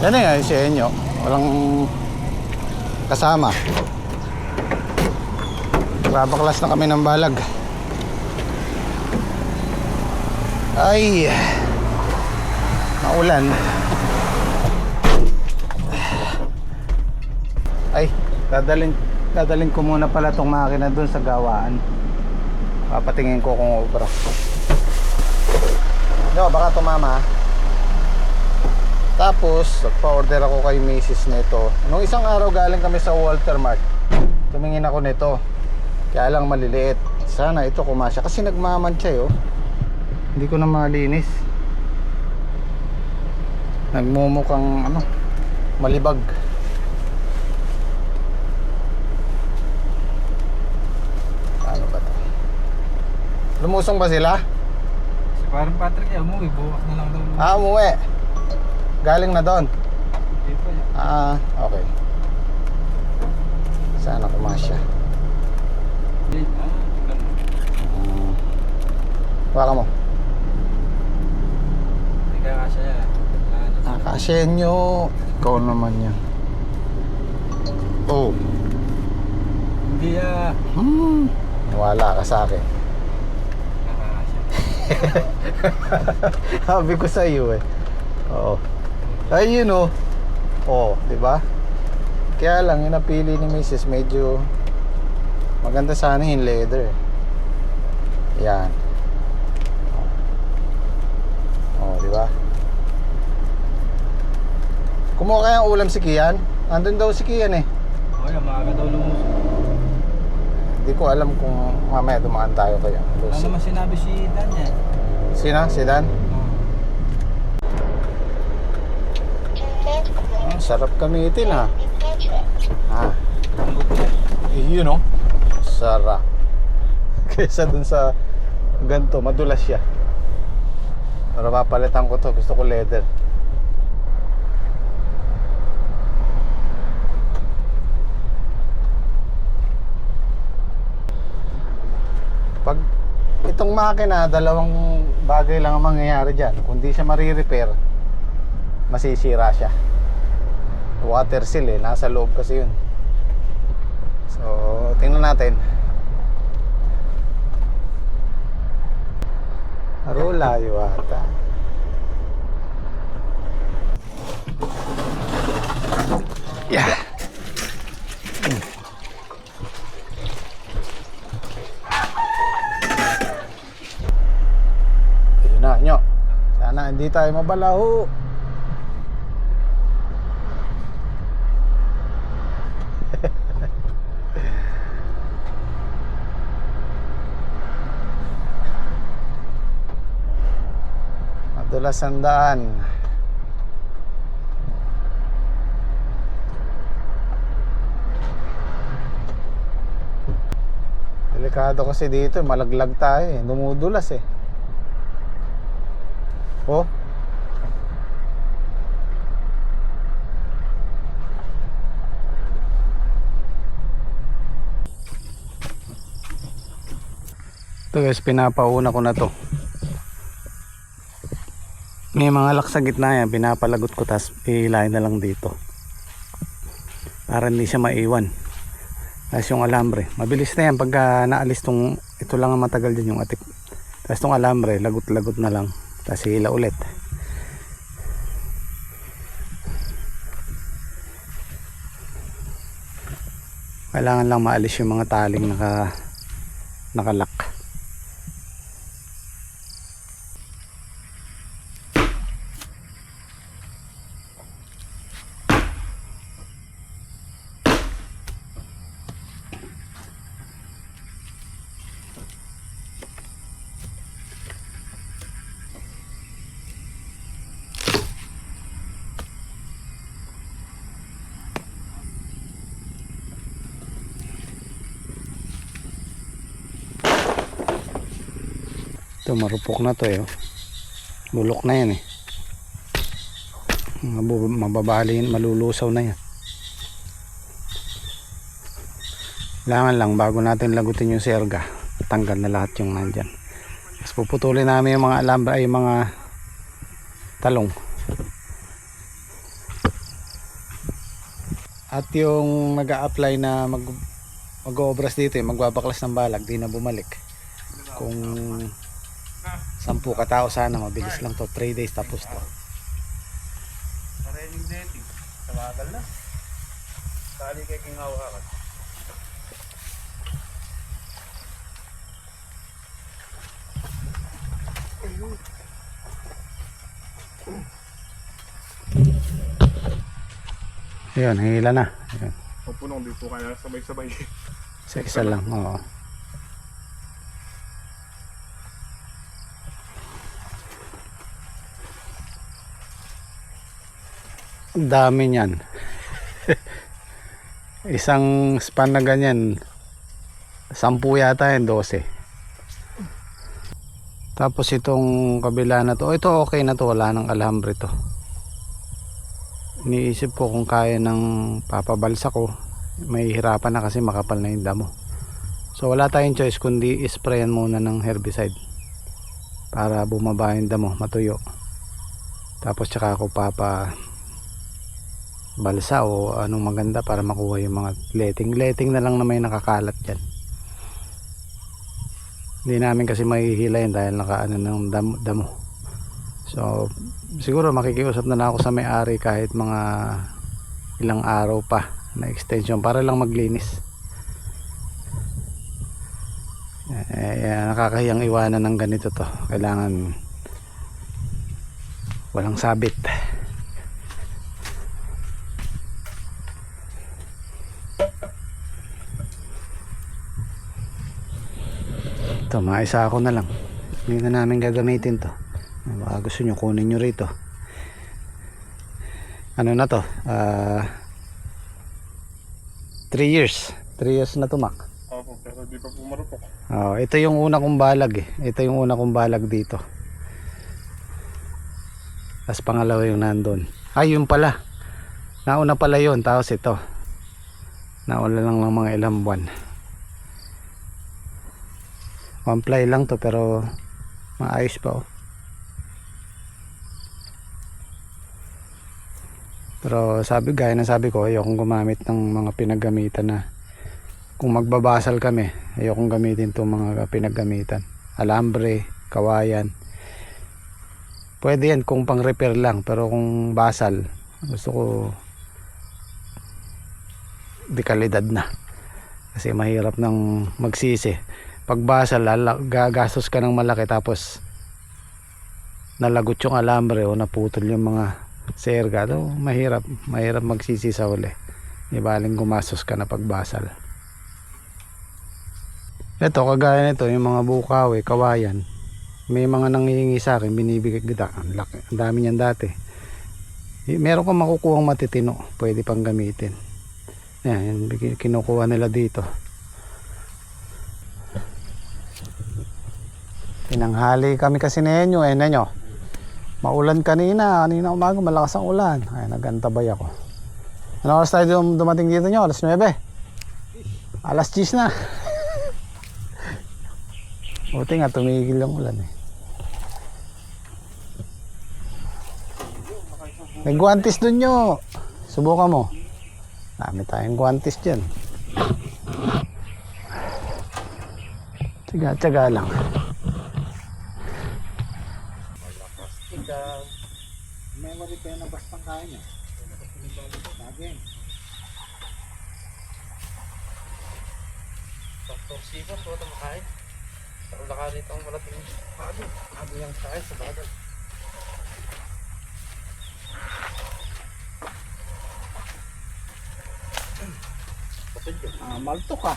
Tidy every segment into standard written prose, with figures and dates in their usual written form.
Yan eh, sa inyo. Walang kasama. Babaklas na kami ng balag. Ay, maulan. Ay, dadalhin ko muna pala tong makina dun sa gawaan. Papatingin ko kung obra. No, baka tumama. Tapos, nagpa-order ako kay Mrs. nito. Nung isang araw galing kami sa Walter Mart. Tumingin ako nito. Kaya lang maliliit. Sana ito kumasya. Kasi nagmamantsa eh, oh. Hindi ko na malinis. Nagmumukhang ano, malibag. Ano ba to? Lumusong ba sila? Si parang Patrick ay umuwi, bukas na lang daw. Umuwi. Galing na doon. Hindi pa yun. Okay. Sana kumasya. Ganun. Baka mo. Hindi kaya kasya yan. Kasenyo. Ikaw naman yan. Oh. Hindi Wala ka sa akin. kakasya. Sabi ko sa iyo eh. Oo. Ay yun oh. Oh, di ba? Kaya lang yung napili ni Mrs. medyo maganda sana yung leather. Yan. Oh, di ba? Kumuha kaya ang ulam si Kian? Andun daw si Kian eh. O yan, maaga daw lumusok. Hindi ko alam kung mamaya dumaan tayo kaya. Ano naman sinabi si Dan niya? Sino? Si Dan? Sarap gamitin ha. Yun oh. Sarap. Kesa dun sa ganito, madulas siya. Para papalitan ko to. Gusto ko leather. Pag itong makina, dalawang bagay lang ang mangyayari dyan. Kung di siya marirepair, masisira siya. Water seal eh, nasa loob kasi yun. So, tingnan natin. Layo ata. Yeah. Ayun na, nyo. Sana hindi tayo mabalaho. Madulas ang daan. Delikado kasi dito, malaglag tayo eh. Dumudulas eh. Oh. Ito guys, pinapauna ko na to. May mga lock sa gitna yan, pinapalagot ko, tapos ihilahin na lang dito para hindi siya maiwan. Tapos yung alambre, mabilis na yan pagka naalis tong, ito lang ang matagal din yung atik. Tapos tong alambre, lagot-lagot na lang, tapos hila ulit. Kailangan lang maalis yung mga taling nakalock. Ito marupok na to eh. Bulok na yan eh. Mababalin, malulusaw na yan. Kailangan lang bago natin lagutin yung serga, tanggal na lahat yung nandyan. Tapos puputulin namin yung mga alambre ay mga talong. At yung nag-a-apply na mag-obras dito, yung magbabaklas ng balag, di na bumalik. Kung 10 katao sana, mabilis lang to, 3 days tapos to. Maraming dating. Tawagal na. Kali kay kingawakan. Ayun, hila na. Ayun. Pupunong dito kaya sabay-sabay. Sa isa lang, oo. Ang dami niyan. Isang span na ganyan, 10 yata yan, 12. Tapos itong kabila na to, ito okay na to, wala nang alambre to. Iniisip ko kung kaya ng papabalsa ko, may hirapan na kasi makapal na yung damo. So wala tayong choice kundi isprayan muna ng herbicide para bumaba yung damo, matuyo. Tapos tsaka ako balsa o anong maganda para makuha yung mga letting na lang na may nakakalat dyan. Hindi namin kasi mahihila yun dahil nakaano ng damo. So siguro makikiusap na ako sa may-ari kahit mga ilang araw pa na extension para lang maglinis. Nakakahiyang iwanan ng ganito to. Kailangan walang sabit. Ito, maisa ako na lang. Hindi na namin gagamitin to. Baka gusto nyo, kunin nyo rito. Ano na to? 3 years. 3 years na tumak. Opo, pero di pa pumarupok. Oh, ito yung una kong balag eh. Ito yung una kong balag dito. Tapos pangalawa yung nandun. Ay, yun pala. Nauna pala yun. Tapos ito. Nauna lang ng mga ilang buwan. One ply lang to pero maayos pa oh. Pero gaya ng sabi ko, ayokong gumamit ng mga pinaggamitan na kung magbabasal kami, ayokong gamitin itong mga pinaggamitan. Alambre, kawayan. Pwede yan kung pang repair lang, pero kung basal, gusto ko di kalidad na. Kasi mahirap nang magsisi. Pag basal, gagastos ka ng malaki tapos nalagot yung alambre o naputol yung mga serga. Mahirap magsisi sa uli. Di baling gumastos ka na pag basal. Ito, kagaya nito, yung mga bukawi, kawayan. May mga nangihingi sa akin, binibigay kita. Ang dami niyan dati. Meron kang makukuhang matitino, pwede pang gamitin. Yan, kinukuha nila dito. Tinanghali kami kasi ninyo, ninyo. Maulan kanina umaga, malakas ang ulan. Ay, nagantabay ako. Ano oras tayo dumating dito nyo? Alas 9. Alas 10 na. Buti nga, tumigil ang ulan eh. May guantes dun nyo. Subukan mo. Dami tayong guantes dyan. Tiga-tiga lang. Memory pa na bastang kaya niya. Lagi. Dr. Siva, so ito makain. Ang laka dito ang malating pado. Pado yung kain sa bagal. Malto ka.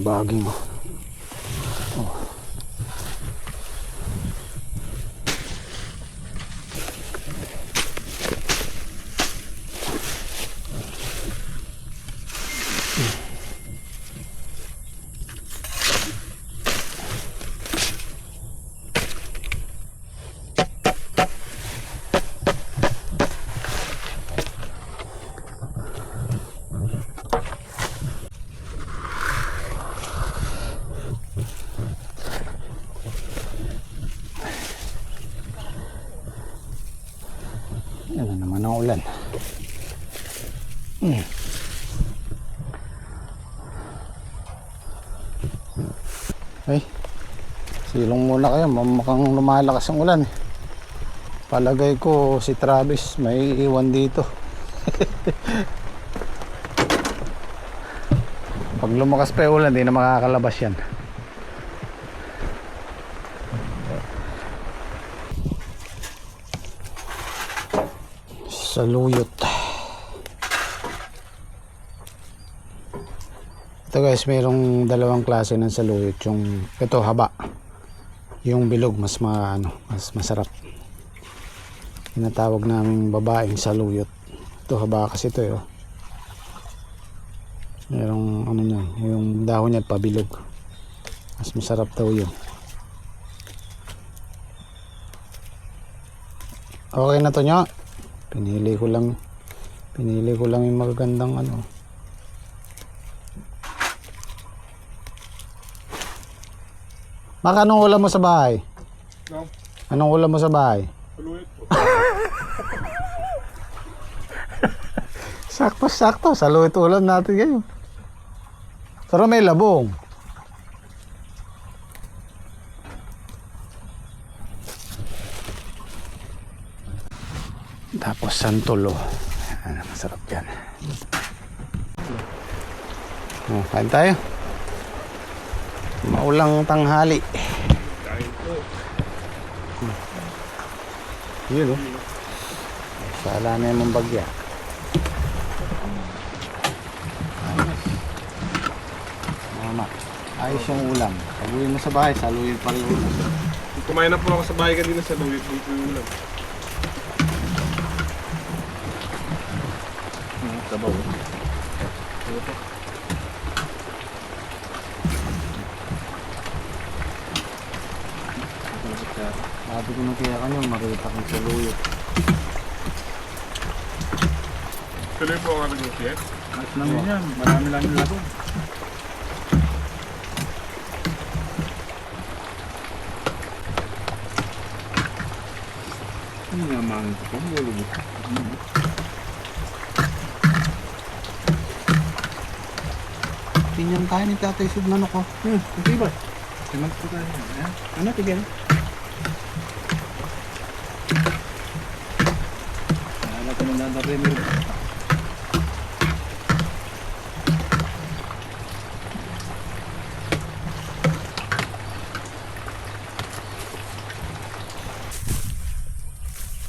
Ang baging oh. Oh. Yan na naman ang ulan. Ay, silong muna kayo. Mukhang lumalakas ang ulan. Palagay ko si Travis may iwan dito. Pag lumakas pa yung ulan, di na makakalabas yan. Saluyot. Ito guys, mayroong dalawang klase ng saluyot. Yung ito haba, yung bilog mas mas masarap. Tinatawag namin babaeng saluyot. Ito haba kasi ito oh. Mayroong ano niya, yung dahon niya pabilog. Mas masarap daw yun. Okay na to nyo. Pinili ko lang yung magagandang ano. Maka, anong ulam mo sa bahay? No? Anong ulam mo sa bahay? Saluyot po. Sakto, saluyot ulam natin ngayon. Pero may labong. Tapos santulo. Ayan, masarap yan. Kain tayo. Maulang tanghali. Kain po. Yun oh. Sala na yung bagya. Mama, ayos yung ulam. Pag uwi mo sa bahay, saluyin pa rin ulam. Kumain na po ako sa bahay kanina sa saluyot. Dito yung ulam. Sabaw. Sabi ko nung kaya kanya, makita kong saluyot. Tuloy po ang ating siya. Mas namin yan. Marami lang yung labong. Ano naman ito po? Pinyan tayo ni Tatay Sudman ako. Hindi ba? Simak po tayo. Ano tigil? Wala ko nang dadapin mo.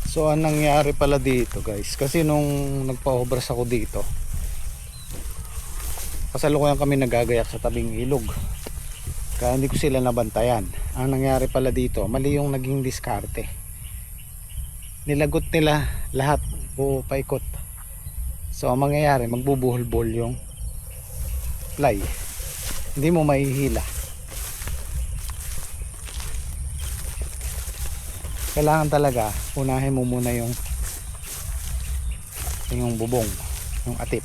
So ang nangyari pala dito guys, kasi nung nagpa-obras ako dito, kasalukuyan kami nagagayak sa tabing ilog, kaya hindi ko sila nabantayan. Ang nangyari pala dito, mali yung naging diskarte. Nilagot nila lahat o paikot. So ang mangyayari, magbubuhol-buhol yung fly, hindi mo mahihila. Kailangan talaga unahin mo muna yung bubong, yung atip,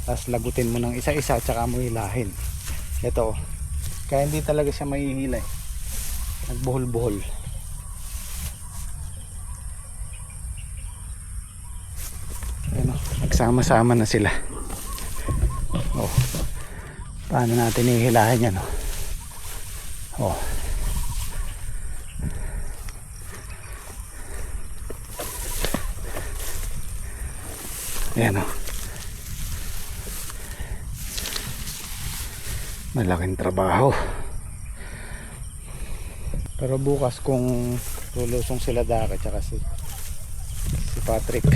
tapos lagutin mo ng isa-isa tsaka mo hilahin. Ito, kaya hindi talaga siya mahihila, nagbuhol-buhol. Ayan, nagsama-sama na sila. Oh, paano natin hihilahin yan? Oh, ayan o. Malaking trabaho. Pero bukas kung tulusong sila Daka tsaka si Patrick,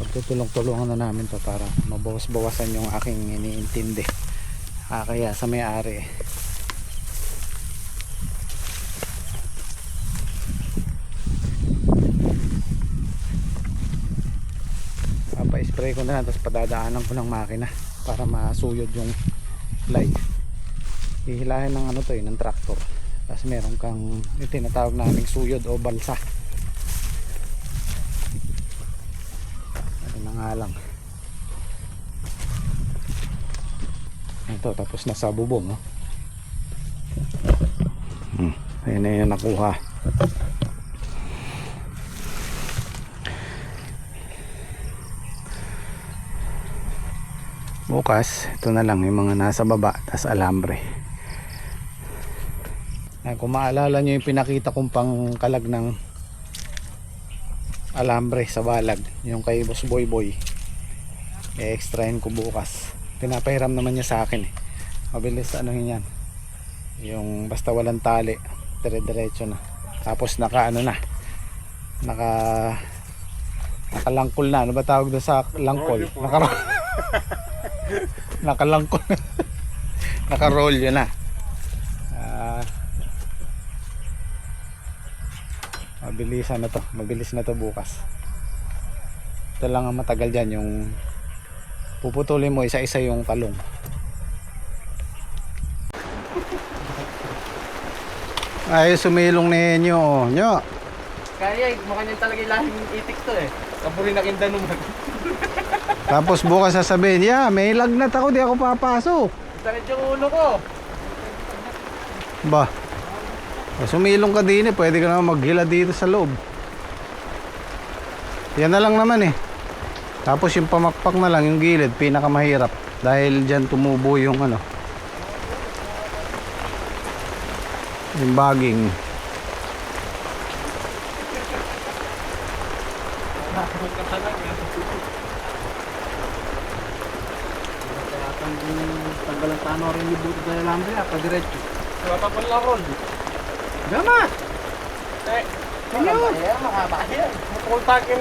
pagtutulong-tulungan na namin to para mabawas-bawasan yung aking iniintindi. kaya sa may-ari. Papa-spray ko na lang, tapos padadaanan ko ng makina para masuyod yung light. Hihilahin ng ano to ng tractor. Tapos meron kang yung tinatawag naming suyod o balsa. Ano na nga lang. Ito, tapos nasa bubong, no? Ayan na yung nakuha. Bukas, ito na lang yung mga nasa baba, tas alambre. Ayan, kung maalala nyo yung pinakita kong pangkalag ng alambre sa balag, yung kay Boss Boy Boy, i-extrahin ko bukas. Pinapahiram naman niya sa akin eh. Mabilis ano yan, yung basta walang tali, dire-diretso na. Tapos naka ano na, nakalangkol na. Ano ba tawag doon sa langkol? Nakalangkol. Nakarolyo na. Mabilisan na to, mabilis na to bukas. Ito lang ang matagal dyan, yung puputulin mo isa-isa yung talong. Ay, sumilong ninyo, oh. Nyo. Kaya mukha niyan talaga yung lahing itik to eh. Kapuri na kinda naman. Tapos bukas sasabihin, yeah, may lagnat ako, di ako papasok. Sakit yung ulo ko. Ba, sumilong ka din eh, pwede ka naman maghila dito sa loob. Yan na lang naman eh. Tapos yung pamakpak na lang, yung gilid, pinakamahirap. Dahil dyan tumubo yung ano, yung baging. Tanggalang tano rin yung buto na lambre ah, padiretso. Wala pa lang roll. Gama! Eh, ano? Mahaba yan. Full takin.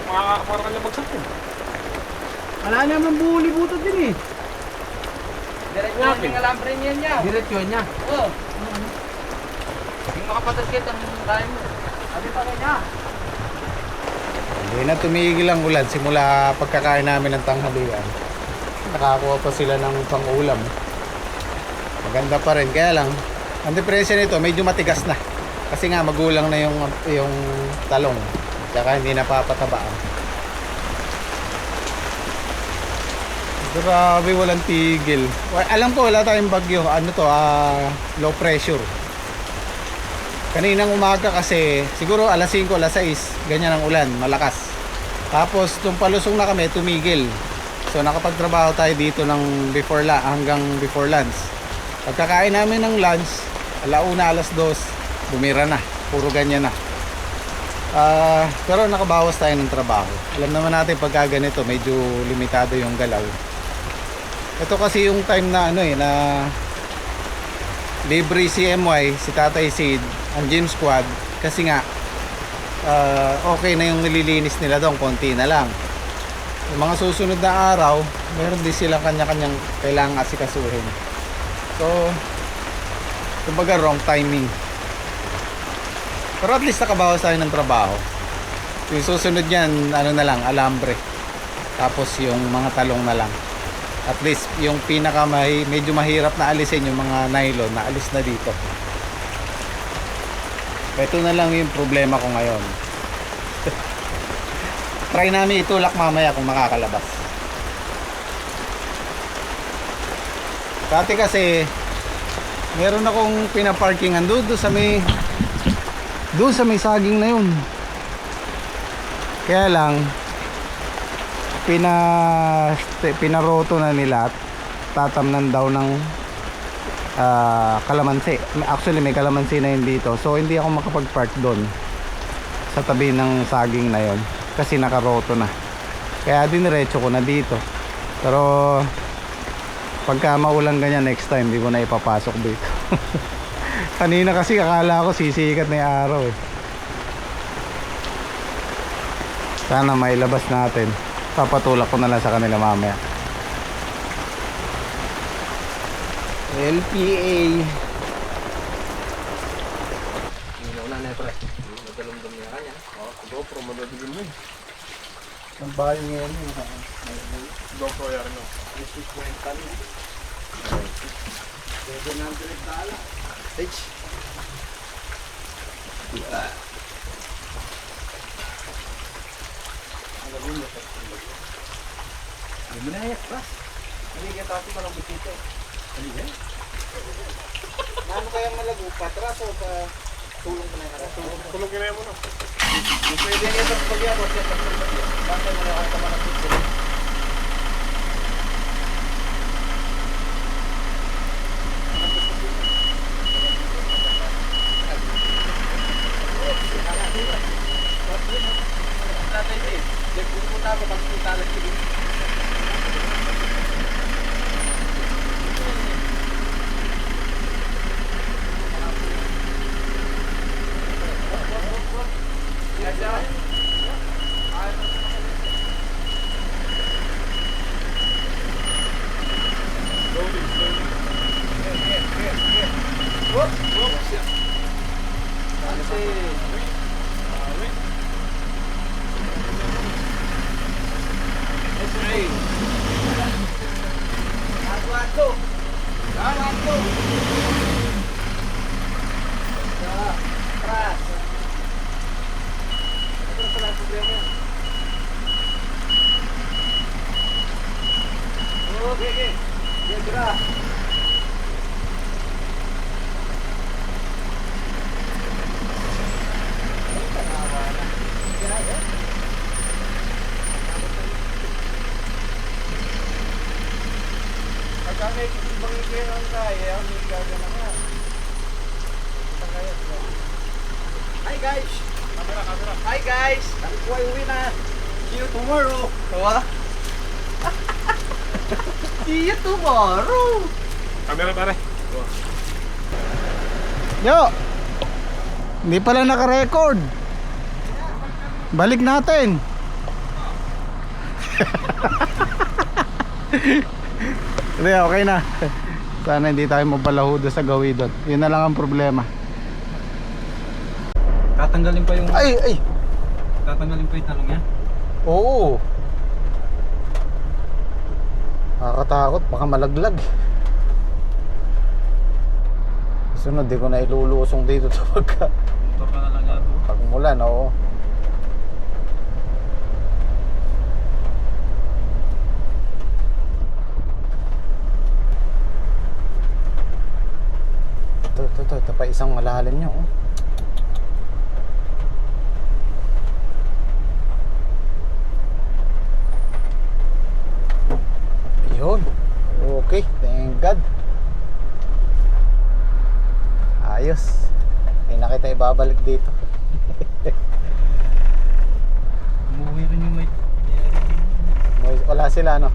Makakaparang lang magsapin. Wala naman buhuli buto din eh. Diretso yung alambre niya niya. Diretso niya? Oo. Yung makapatasket ang tayo mo. Sabi pa kanya. Hindi na tumigil ang ulan simula pagkakain namin ng tanghalian. Nakakuha pa sila ng pang-ulam. Maganda pa rin, kaya lang ang diferensya nito medyo matigas na. Kasi nga magulang na yung talong. Tsaka hindi napapatabaan. Grabe, walang tigil. Alam ko wala tayong bagyo. Ano to, low pressure. Kaninang umaga kasi siguro alas 5, alas 6 ganyan ang ulan, malakas. Tapos nung palusong na kami, tumigil. So nakapagtrabaho tayo dito ng hanggang before lunch. Pagkakain namin ng lunch, alauna, alas 2, bumira na. Puro ganyan na. Pero nakabawas tayo ng trabaho. Alam naman natin pagka ganito, medyo limitado yung galaw. Ito kasi yung time na na libre si MY, si Tatay Sid, ang gym squad. Kasi nga, okay na yung nililinis nila doon, konti na lang. Yung mga susunod na araw, meron din silang kanya-kanyang kailangang asikasuhin. So, kumbaga wrong timing. Pero at least nakabawas tayo ng trabaho. Yung susunod yan, ano na lang, alambre. Tapos yung mga talong na lang. At least yung medyo mahirap na alisin yung mga nylon, na alis na dito. Ito na lang yung problema ko ngayon. Try namin itulak mamaya kung makakalabas. Dati kasi meron akong pinaparkingan doon sa may saging na yun. Kaya lang pinaroto na nila at tatamnan daw ng kalamansi. Actually may kalamansi na yun dito, so hindi ako makapag-park doon sa tabi ng saging na yun kasi nakaroto na. Kaya diniretso ko na dito. Pero pagka maulan ganyan next time, di ko na ipapasok dito. Kanina kasi akala ko sisikat na yung araw eh. Sana mailabas natin. Papatulak ko na lang sa kanila mamaya. LPA. Una na pre. Madalumdum niya kanya. GoPro, madadilim mo eh. Ang bayo ngayon yun. GoPro yan, no? H. Hindi mo na yan, pas. Hindi ka tayo pa ng butito. Hindi yan? Ano kaya malago? Patras o pa tulong ko na yung aras? Tulog kinaya mo na. Pwede yan sa pagyabot. Bakit mo na ako naman ang butito? Hi guys! Hi guys! Nakuha yung uwi na. See you tomorrow. Tawa? See you tomorrow. Camera pare. Yo! Hindi pala naka-record. Balik natin. Hindi, okay na. Sana hindi tayo mapalahudo sa gawin doon. Yun na lang ang problema. Tatanggalin pa yung Ay! tatanggalin pa yung talong niya. Oo. Nakakatakot, baka malaglag. Sunod, di ko na ilulusong dito to pagka Ito pa na lang yan. pagmulan, oo. Ito pa isang malalim nyo, oh. Yun. Okay, thank God. Ayos. Hindi na kita ibabalik dito. Umuwi rin yung may... Wala sila, no?